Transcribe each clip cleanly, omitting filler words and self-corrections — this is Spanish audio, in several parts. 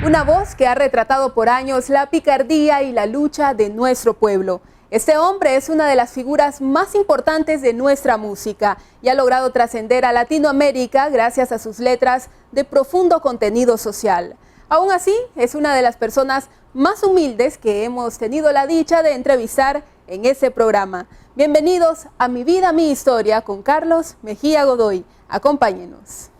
Una voz que ha retratado por años la picardía y la lucha de nuestro pueblo. Este hombre es una de las figuras más importantes de nuestra música y ha logrado trascender a Latinoamérica gracias a sus letras de profundo contenido social. Aún así, es una de las personas más humildes que hemos tenido la dicha de entrevistar en este programa. Bienvenidos a Mi Vida, Mi Historia con Carlos Mejía Godoy. Acompáñenos.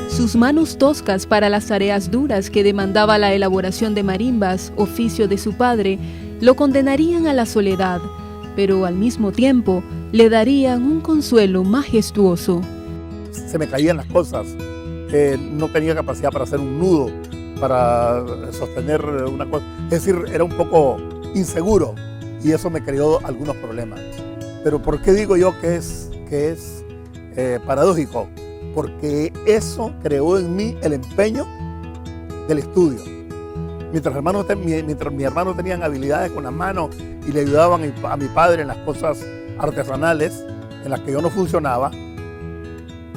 Sus manos toscas para las tareas duras que demandaba la elaboración de marimbas, oficio de su padre, lo condenarían a la soledad, pero al mismo tiempo le darían un consuelo majestuoso. Se me caían las cosas, no tenía capacidad para hacer un nudo, para sostener una cosa, es decir, era un poco inseguro y eso me creó algunos problemas. Pero ¿por qué digo yo que es paradójico? Porque eso creó en mí el empeño del estudio. Mientras mi hermano tenían habilidades con las manos y le ayudaban a mi padre en las cosas artesanales en las que yo no funcionaba,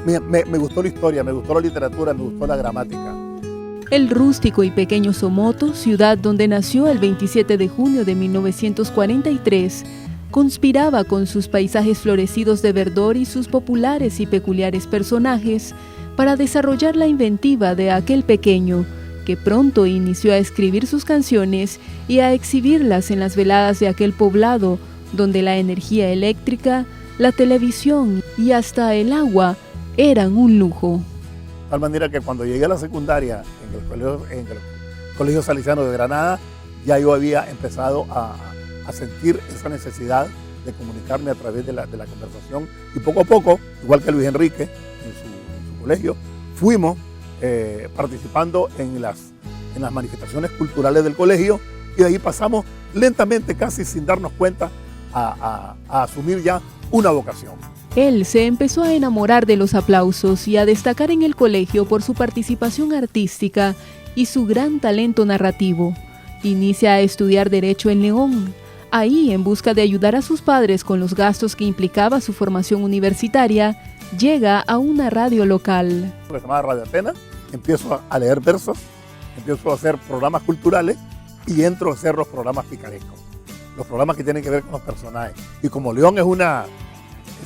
me gustó la historia, me gustó la literatura, me gustó la gramática. El rústico y pequeño Somoto, ciudad donde nació el 27 de junio de 1943, conspiraba con sus paisajes florecidos de verdor y sus populares y peculiares personajes para desarrollar la inventiva de aquel pequeño, que pronto inició a escribir sus canciones y a exhibirlas en las veladas de aquel poblado, donde la energía eléctrica, la televisión y hasta el agua eran un lujo. De tal manera que cuando llegué a la secundaria en el Colegio Salesiano de Granada, ya yo había empezado a sentir esa necesidad de comunicarme a través de la conversación y poco a poco, igual que Luis Enrique en su colegio, fuimos participando en las manifestaciones culturales del colegio y de ahí pasamos lentamente, casi sin darnos cuenta, a asumir ya una vocación. Él se empezó a enamorar de los aplausos y a destacar en el colegio por su participación artística y su gran talento narrativo. Inicia a estudiar Derecho en León. Ahí, en busca de ayudar a sus padres con los gastos que implicaba su formación universitaria, llega a una radio local. Se llamaba Radio Atenas, empiezo a leer versos, empiezo a hacer programas culturales y entro a hacer los programas picarescos, los programas que tienen que ver con los personajes. Y como León es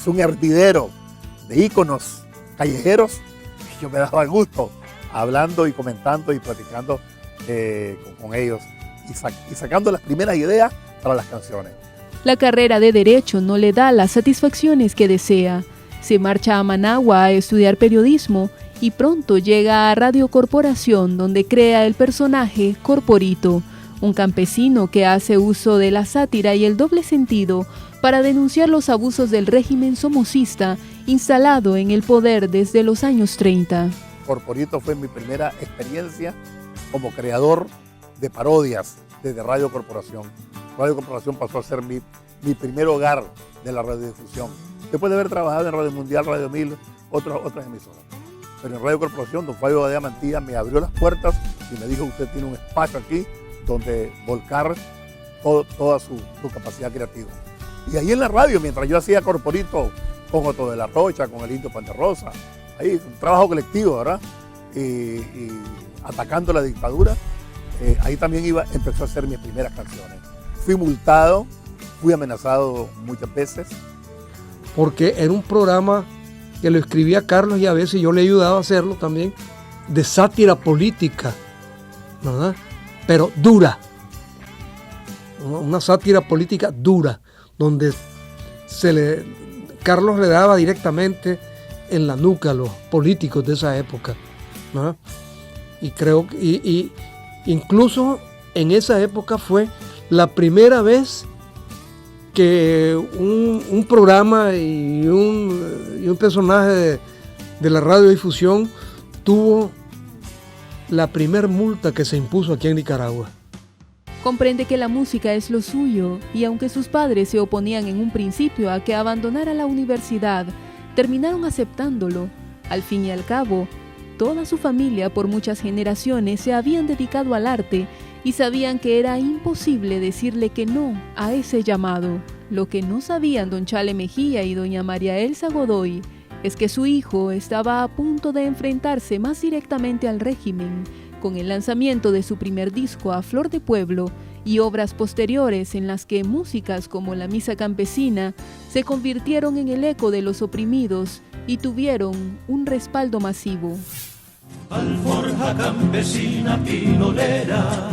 un hervidero de íconos callejeros, yo me daba gusto hablando y comentando y platicando con ellos y sacando las primeras ideas para las canciones. La carrera de Derecho no le da las satisfacciones que desea. Se marcha a Managua a estudiar periodismo y pronto llega a Radio Corporación, donde crea el personaje Corporito, un campesino que hace uso de la sátira y el doble sentido para denunciar los abusos del régimen somocista instalado en el poder desde los años 30. Corporito fue mi primera experiencia como creador de parodias desde Radio Corporación. Radio Corporación pasó a ser mi primer hogar de la radiodifusión. Después de haber trabajado en Radio Mundial, Radio 1000, otras emisoras. Pero en Radio Corporación, don Fabio Badea Mantilla me abrió las puertas y me dijo: usted tiene un espacio aquí donde volcar toda su capacidad creativa. Y ahí en la radio, mientras yo hacía Corporito con Otto de la Rocha, con el Indio Panterrosa, ahí un trabajo colectivo, ¿verdad? Y atacando la dictadura, ahí también empezó a hacer mis primeras canciones. Fui multado, fui amenazado muchas veces. Porque era un programa que lo escribía Carlos y a veces yo le ayudaba a hacerlo también, de sátira política, ¿verdad? Pero dura. Una sátira política dura, donde Carlos le daba directamente en la nuca a los políticos de esa época, ¿verdad? Y creo que incluso en esa época fue la primera vez que un programa y un personaje de la radiodifusión tuvo la primer multa que se impuso aquí en Nicaragua. Comprende que la música es lo suyo y aunque sus padres se oponían en un principio a que abandonara la universidad, terminaron aceptándolo. Al fin y al cabo, toda su familia por muchas generaciones se habían dedicado al arte y sabían que era imposible decirle que no a ese llamado. Lo que no sabían don Chale Mejía y doña María Elsa Godoy es que su hijo estaba a punto de enfrentarse más directamente al régimen, con el lanzamiento de su primer disco A Flor de Pueblo y obras posteriores en las que músicas como la Misa Campesina se convirtieron en el eco de los oprimidos y tuvieron un respaldo masivo. Alforja campesina pinolera,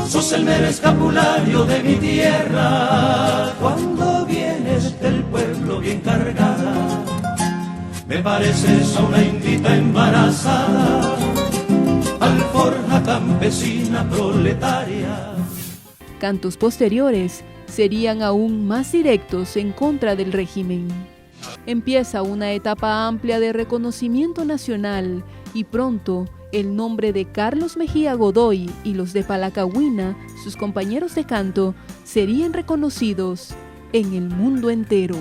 sos el mero escapulario de mi tierra. Cuando vienes del pueblo bien cargada, me pareces a una indita embarazada. Alforja campesina proletaria. Cantos posteriores serían aún más directos en contra del régimen. Empieza una etapa amplia de reconocimiento nacional y pronto el nombre de Carlos Mejía Godoy y los de Palacagüina, sus compañeros de canto, serían reconocidos en el mundo entero.